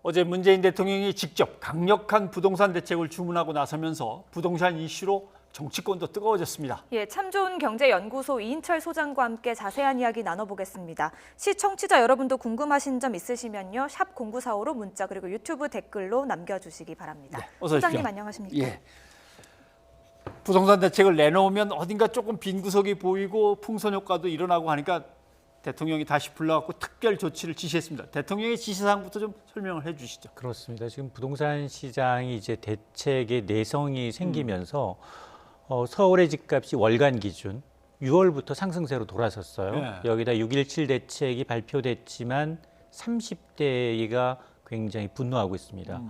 어제 문재인 대통령이 직접 강력한 부동산 대책을 주문하고 나서면서 부동산 이슈로 정치권도 뜨거워졌습니다. 예, 참 좋은 경제연구소 이인철 소장과 함께 자세한 이야기 나눠보겠습니다. 시청자 여러분도 궁금하신 점 있으시면요. 샵 0945로 문자 그리고 유튜브 댓글로 남겨주시기 바랍니다. 네, 어서 오십시오. 소장님 안녕하십니까? 예. 부동산 대책을 내놓으면 어딘가 조금 빈 구석이 보이고 풍선 효과도 일어나고 하니까 대통령이 다시 불러갖고 특별 조치를 지시했습니다. 대통령의 지시사항부터 좀 설명을 해주시죠. 그렇습니다. 지금 부동산 시장이 이제 대책의 내성이 생기면서 서울의 집값이 월간 기준 6월부터 상승세로 돌아섰어요. 네. 여기다 6.17 대책이 발표됐지만 30대가 굉장히 분노하고 있습니다.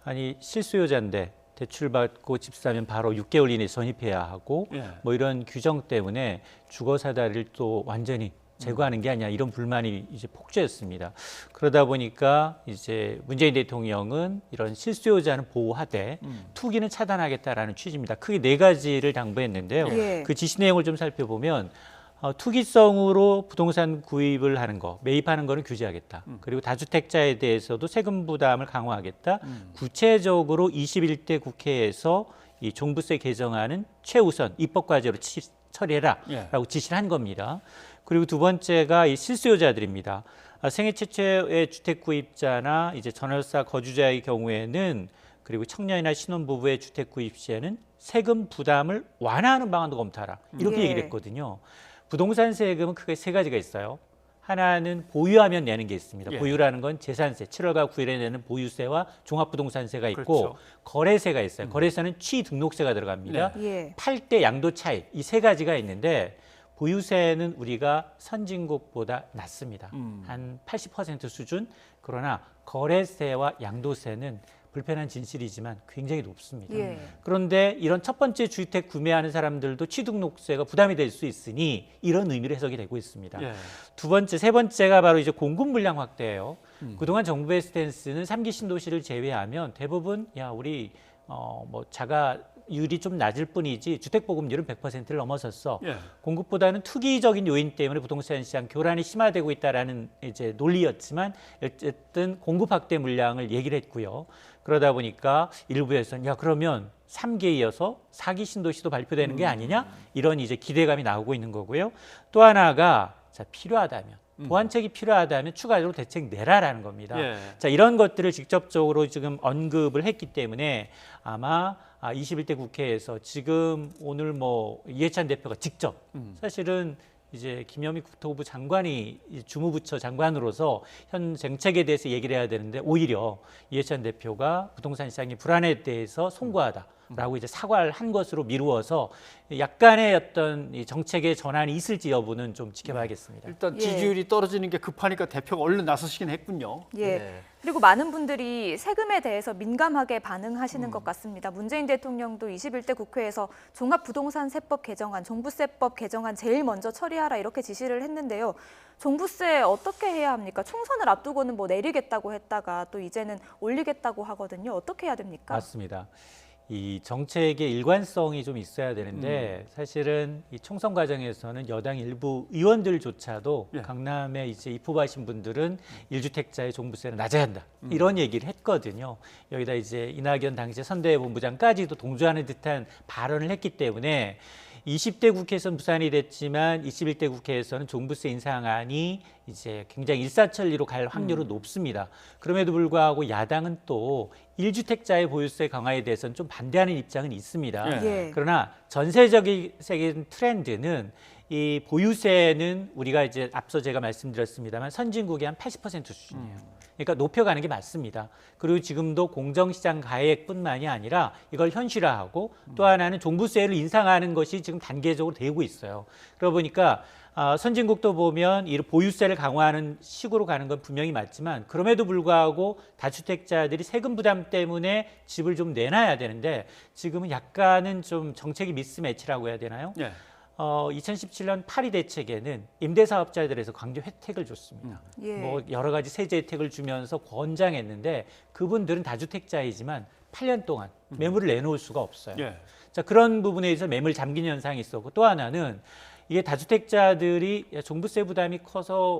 아니 실수요자인데 대출받고 집 사면 바로 6개월 이내에 전입해야 하고 뭐 이런 규정 때문에 주거 사다리를 또 완전히 제거하는 게 아니야 이런 불만이 이제 폭주했습니다. 그러다 보니까 이제 문재인 대통령은 이런 실수요자는 보호하되 투기는 차단하겠다라는 취지입니다. 크게 네 가지를 당부했는데요. 예. 그 지시 내용을 좀 살펴보면 투기성으로 부동산 구입을 하는 거, 매입하는 거는 규제하겠다. 그리고 다주택자에 대해서도 세금 부담을 강화하겠다. 구체적으로 21대 국회에서 이 종부세 개정안은 최우선 입법 과제로 처리해라라고 지시를 한 겁니다. 그리고 두 번째가 이 실수요자들입니다. 생애 최초의 주택 구입자나 이제 전월세 거주자의 경우에는 그리고 청년이나 신혼부부의 주택 구입 시에는 세금 부담을 완화하는 방안도 검토하라. 이렇게 얘기를 했거든요. 부동산 세금은 크게 세 가지가 있어요. 하나는 보유하면 내는 게 있습니다. 보유라는 건 재산세, 7월과 9일에 내는 보유세와 종합부동산세가 있고 그렇죠. 거래세가 있어요. 거래세는 취등록세가 들어갑니다. 예. 팔 때 양도 차익, 이 세 가지가 있는데 보유세는 우리가 선진국보다 낮습니다. 한 80% 수준. 그러나 거래세와 양도세는 불편한 진실이지만 굉장히 높습니다. 예. 그런데 이런 첫 번째 주택 구매하는 사람들도 취등록세가 부담이 될 수 있으니 이런 의미로 해석이 되고 있습니다. 두 번째, 세 번째가 바로 이제 공급 물량 확대예요. 그동안 정부의 스탠스는 3기 신도시를 제외하면 대부분 우리 뭐 자가율이 좀 낮을 뿐이지 주택 보급률은 100%를 넘어섰어. 공급보다는 투기적인 요인 때문에 부동산 시장 교란이 심화되고 있다라는 이제 논리였지만 어쨌든 공급 확대 물량을 얘기를 했고요. 그러다 보니까 일부에서는 그러면 3기에 이어서 4기 신도시도 발표되는 게 아니냐? 이런 이제 기대감이 나오고 있는 거고요. 또 하나가 필요하다면 보완책이 필요하다면 추가적으로 대책 내라라는 겁니다. 자, 이런 것들을 직접적으로 지금 언급을 했기 때문에 아마 21대 국회에서 지금 오늘 뭐 이해찬 대표가 직접 사실은 이제 김현미 국토부 장관이 주무부처 장관으로서 현 정책에 대해서 얘기를 해야 되는데 오히려 이해찬 대표가 부동산 시장의 불안에 대해서 송구하다라고 이제 사과를 한 것으로 미루어서 약간의 어떤 이 정책의 전환이 있을지 여부는 좀 지켜봐야겠습니다. 일단 지지율이 떨어지는 게 급하니까 대표가 얼른 나서시긴 했군요. 그리고 많은 분들이 세금에 대해서 민감하게 반응하시는 것 같습니다. 문재인 대통령도 21대 국회에서 종합부동산세법 개정안, 종부세법 개정안 제일 먼저 처리하라 이렇게 지시를 했는데요. 종부세 어떻게 해야 합니까? 총선을 앞두고는 뭐 내리겠다고 했다가 또 이제는 올리겠다고 하거든요. 어떻게 해야 됩니까? 맞습니다. 이 정책의 일관성이 좀 있어야 되는데 사실은 이 총선 과정에서는 여당 일부 의원들조차도 강남에 이제 입후보하신 분들은 1주택자의 종부세는 낮아야 한다 이런 얘기를 했거든요. 여기다 이제 이낙연 당시 선대본부장까지도 동조하는 듯한 발언을 했기 때문에 20대 국회에서는 무산이 됐지만 21대 국회에서는 종부세 인상안이 이제 굉장히 일사천리로 갈 확률은 높습니다. 그럼에도 불구하고 야당은 또 1주택자의 보유세 강화에 대해서는 좀 반대하는 입장은 있습니다. 그러나 전세적인 트렌드는 이 보유세는 우리가 이제 앞서 제가 말씀드렸습니다만 선진국의 한 80% 수준이에요. 그러니까 높여가는 게 맞습니다. 그리고 지금도 공정시장 가액뿐만이 아니라 이걸 현실화하고 또 하나는 종부세를 인상하는 것이 지금 단계적으로 되고 있어요. 그러다 보니까 선진국도 보면 이 보유세를 강화하는 식으로 가는 건 분명히 맞지만 그럼에도 불구하고 다주택자들이 세금 부담 때문에 집을 좀 내놔야 되는데 지금은 약간은 좀 정책이 미스매치라고 해야 되나요? 2017년 8.2 대책에는 임대사업자들에서 강제 혜택을 줬습니다. 뭐 여러 가지 세제 혜택을 주면서 권장했는데 그분들은 다주택자이지만 8년 동안 매물을 내놓을 수가 없어요. 자, 그런 부분에 있어서 매물 잠긴 현상이 있었고 또 하나는 이게 다주택자들이 야, 종부세 부담이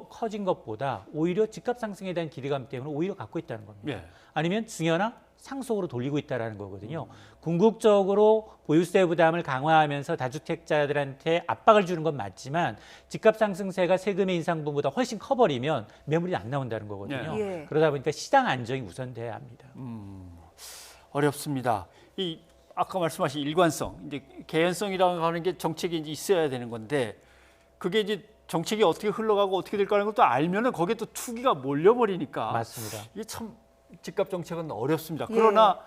커진 것보다 오히려 집값 상승에 대한 기대감 때문에 오히려 갖고 있다는 겁니다. 예. 아니면 중요하나 상속으로 돌리고 있다는 거거든요. 궁극적으로 보유세 부담을 강화하면서 다주택자들한테 압박을 주는 건 맞지만 집값 상승세가 세금의 인상분보다 훨씬 커버리면 매물이 안 나온다는 거거든요. 예. 그러다 보니까 시장 안정이 우선돼야 합니다. 어렵습니다. 이 아까 말씀하신 일관성, 이제 개연성이라고 하는 게 정책이 이제 있어야 되는 건데 그게 이제 정책이 어떻게 흘러가고 어떻게 될까 하는 것도 알면은 거기에 또 투기가 몰려버리니까 맞습니다. 이게 참 집값 정책은 어렵습니다. 그러나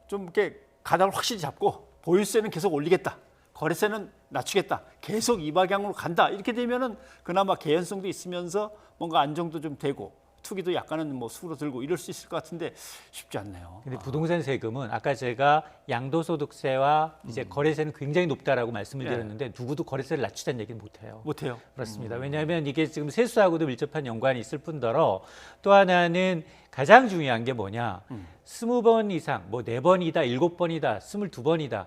좀 이렇게 가닥을 확실히 잡고 보유세는 계속 올리겠다. 거래세는 낮추겠다. 계속 이 방향으로 간다. 이렇게 되면은 그나마 개연성도 있으면서 뭔가 안정도 좀 되고 투기도 약간은 뭐 수그러 들고 이럴 수 있을 것 같은데 쉽지 않네요. 근데 부동산 세금은 아까 제가 양도소득세와 이제 거래세는 굉장히 높다라고 말씀을 드렸는데 누구도 거래세를 낮추자는 얘기는 못해요. 못해요. 그렇습니다. 왜냐하면 이게 지금 세수하고도 밀접한 연관이 있을 뿐더러 또 하나는 가장 중요한 게 뭐냐. 20번 이상, 뭐 4번이다, 7번이다, 22번이다.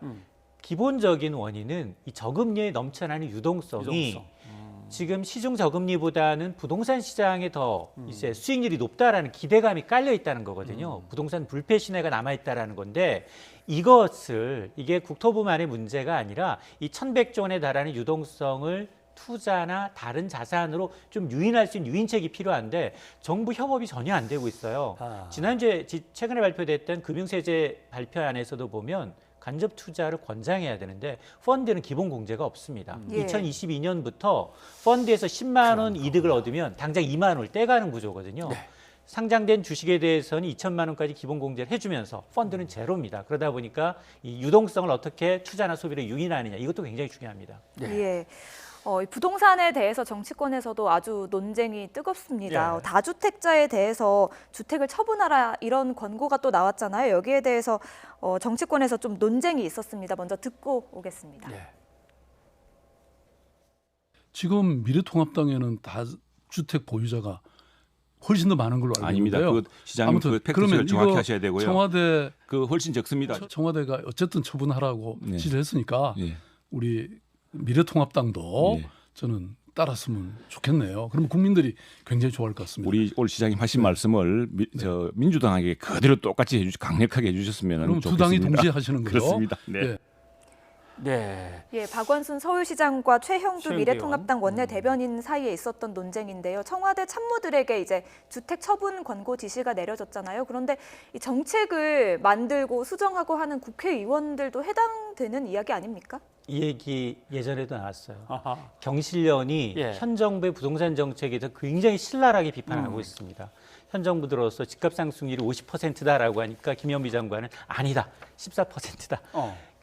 기본적인 원인은 이 저금리에 넘쳐나는 유동성이 지금 시중 저금리보다는 부동산 시장에 더 이제 수익률이 높다라는 기대감이 깔려 있다는 거거든요. 부동산 불패 신뢰가 남아 있다라는 건데 이게 국토부만의 문제가 아니라 이 1,100조 원에 달하는 유동성을 투자나 다른 자산으로 좀 유인할 수 있는 유인책이 필요한데 정부 협업이 전혀 안 되고 있어요. 지난주에 최근에 발표됐던 금융세제 발표안에서도 보면 간접 투자를 권장해야 되는데 펀드는 기본 공제가 없습니다. 예. 2022년부터 펀드에서 10만 원 이득을 얻으면 당장 2만 원을 떼가는 구조거든요. 상장된 주식에 대해서는 2천만 원까지 기본 공제를 해주면서 펀드는 제로입니다. 그러다 보니까 이 유동성을 어떻게 투자나 소비를 유인하느냐 이것도 굉장히 중요합니다. 예. 이 부동산에 대해서 정치권에서도 아주 논쟁이 뜨겁습니다. 예. 다주택자에 대해서 주택을 처분하라 이런 권고가 또 나왔잖아요. 여기에 대해서 정치권에서 좀 논쟁이 있었습니다. 먼저 듣고 오겠습니다. 예. 지금 미래통합당에는 다주택 보유자가 훨씬 더 많은 걸로 알고 아닙니다. 있는데요. 그 시장님 그 팩트를 정확히 하셔야 되고요. 청와대 그 훨씬 적습니다. 청와대가 어쨌든 처분하라고 네. 지시를 했으니까 예. 우리 미래통합당도 예. 저는 따랐으면 좋겠네요. 그러면 국민들이 굉장히 좋아할 것 같습니다. 우리 올 시장님 하신 말씀을 민주당에게 그대로 똑같이 강력하게 해주셨으면 그럼 좋겠습니다. 두 당이 동시에 하시는 거죠? 그렇습니다. 네. 예. 네. 예, 박원순 서울시장과 최형두 최형두 미래통합당 원내대변인 사이에 있었던 논쟁인데요. 청와대 참모들에게 이제 주택 처분 권고 지시가 내려졌잖아요. 그런데 이 정책을 만들고 수정하고 하는 국회의원들도 해당되는 이야기 아닙니까? 이 얘기 예전에도 나왔어요. 아하. 경실련이 예. 현 정부의 부동산 정책에 대해서 굉장히 신랄하게 비판하고 있습니다. 현 정부 들어서 집값 상승률이 50%다라고 하니까 김현미 장관은 아니다, 14%다.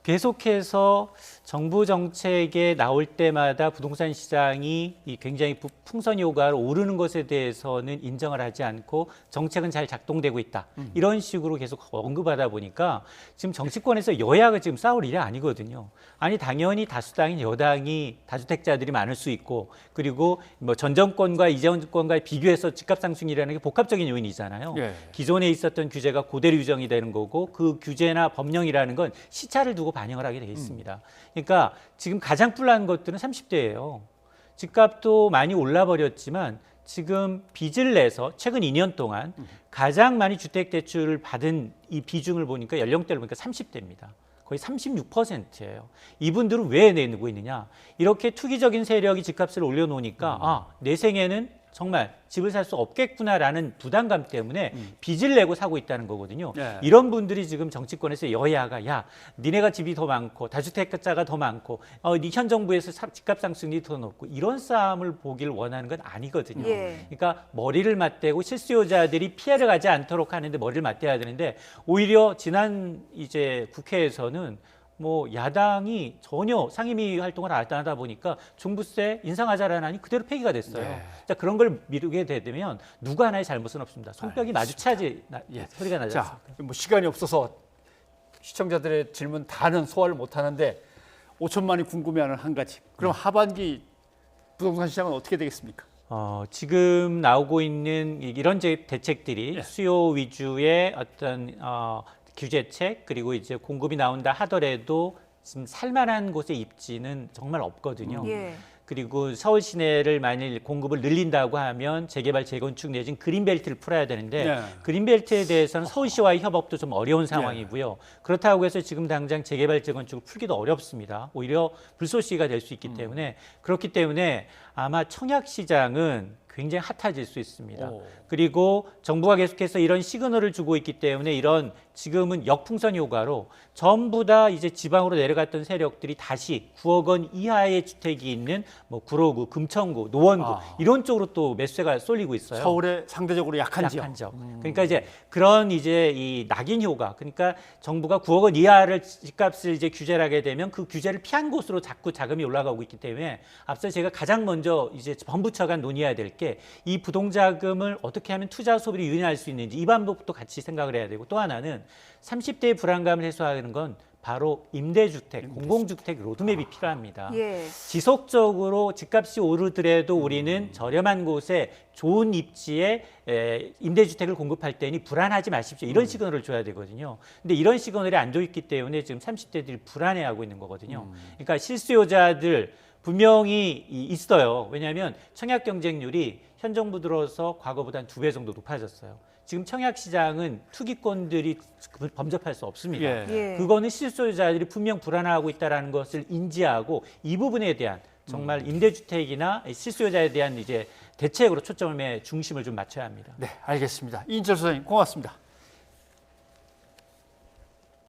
계속해서 정부 정책에 나올 때마다 부동산 시장이 굉장히 풍선 효과로 오르는 것에 대해서는 인정을 하지 않고 정책은 잘 작동되고 있다. 이런 식으로 계속 언급하다 보니까 지금 정치권에서 여야가 지금 싸울 일이 아니거든요. 아니 당연히 다수당인 여당이 다주택자들이 많을 수 있고 그리고 뭐 전 정권과 이전 정권과 비교해서 집값 상승이라는 게 복합적인 요인이잖아요. 예. 기존에 있었던 규제가 그대로 유정이 되는 거고 그 규제나 법령이라는 건 시차를 두고 반영을 하게 돼 있습니다. 그러니까 지금 가장 뿔난 것들은 30대예요. 집값도 많이 올라버렸지만 지금 빚을 내서 최근 2년 동안 가장 많이 주택대출을 받은 이 비중을 보니까 연령대를 보니까 30대입니다. 거의 36%예요. 이분들은 왜 내고 있느냐? 이렇게 투기적인 세력이 집값을 올려놓으니까 내 생에는 정말 집을 살 수 없겠구나라는 부담감 때문에 빚을 내고 사고 있다는 거거든요. 네. 이런 분들이 지금 정치권에서 여야가 야, 니네가 집이 더 많고 다주택자가 더 많고 니 현 정부에서 집값 상승이 더 높고 이런 싸움을 보길 원하는 건 아니거든요. 예. 그러니까 머리를 맞대고 실수요자들이 피해를 가지 않도록 하는데 머리를 맞대야 되는데 오히려 지난 이제 국회에서는 뭐 야당이 전혀 상임위 활동을 안 하다 보니까 종부세 인상하자라는 안이 그대로 폐기가 됐어요. 네. 자, 그런 걸 미루게 되면 누구 하나의 잘못은 없습니다. 손뼉이 마주쳐야지 소리가 나지 자, 않습니까? 뭐 시간이 없어서 시청자들의 질문 다는 소화를 못 하는데 5천만이 궁금해하는 한 가지. 그럼 하반기 부동산 시장은 어떻게 되겠습니까? 지금 나오고 있는 이런 대책들이 예. 수요 위주의 어떤 규제책 그리고 이제 공급이 나온다 하더라도 지금 살만한 곳에 입지는 정말 없거든요. 예. 그리고 서울 시내를 만일 공급을 늘린다고 하면 재개발, 재건축 내지는 그린벨트를 풀어야 되는데 네. 그린벨트에 대해서는 서울시와의 협업도 좀 어려운 상황이고요. 그렇다고 해서 지금 당장 재개발, 재건축을 풀기도 어렵습니다. 오히려 불쏘시개가 될 수 있기 때문에 그렇기 때문에 아마 청약시장은 굉장히 핫해질 수 있습니다. 오. 그리고 정부가 계속해서 이런 시그널을 주고 있기 때문에 이런 지금은 역풍선 효과로 전부 다 이제 지방으로 내려갔던 세력들이 다시 9억 원 이하의 주택이 있는 뭐 구로구, 금천구, 노원구 이런 쪽으로 또 매수세가 쏠리고 있어요. 서울에 상대적으로 약한 지역. 그러니까 이제 그런 이제 이 낙인 효과. 그러니까 정부가 9억 원 이하를 집값을 이제 규제를 하게 되면 그 규제를 피한 곳으로 자꾸 자금이 올라가고 있기 때문에 앞서 제가 가장 먼저 이제 범부처가 논의해야 될 게 이 부동자금을 어떻게 하면 투자 소비를 유인할 수 있는지 이 방법도 같이 생각을 해야 되고 또 하나는 30대의 불안감을 해소하는 건 바로 임대주택, 공공주택 로드맵이 필요합니다. 예. 지속적으로 집값이 오르더라도 우리는 저렴한 곳에 좋은 입지에 임대주택을 공급할 때니 불안하지 마십시오. 이런 시그널을 줘야 되거든요. 근데 이런 시그널이 안 줘 있기 때문에 지금 30대들이 불안해하고 있는 거거든요. 그러니까 실수요자들 분명히 있어요. 왜냐하면 청약 경쟁률이 현 정부 들어서 과거보다 한 2배 정도 높아졌어요. 지금 청약 시장은 투기꾼들이 범접할 수 없습니다. 예. 예. 그거는 실소유자들이 분명 불안해하고 있다는 것을 인지하고 이 부분에 대한 정말 임대주택이나 실소유자에 대한 이제 대책으로 초점의 중심을 좀 맞춰야 합니다. 네, 알겠습니다. 이인철 소장님 고맙습니다.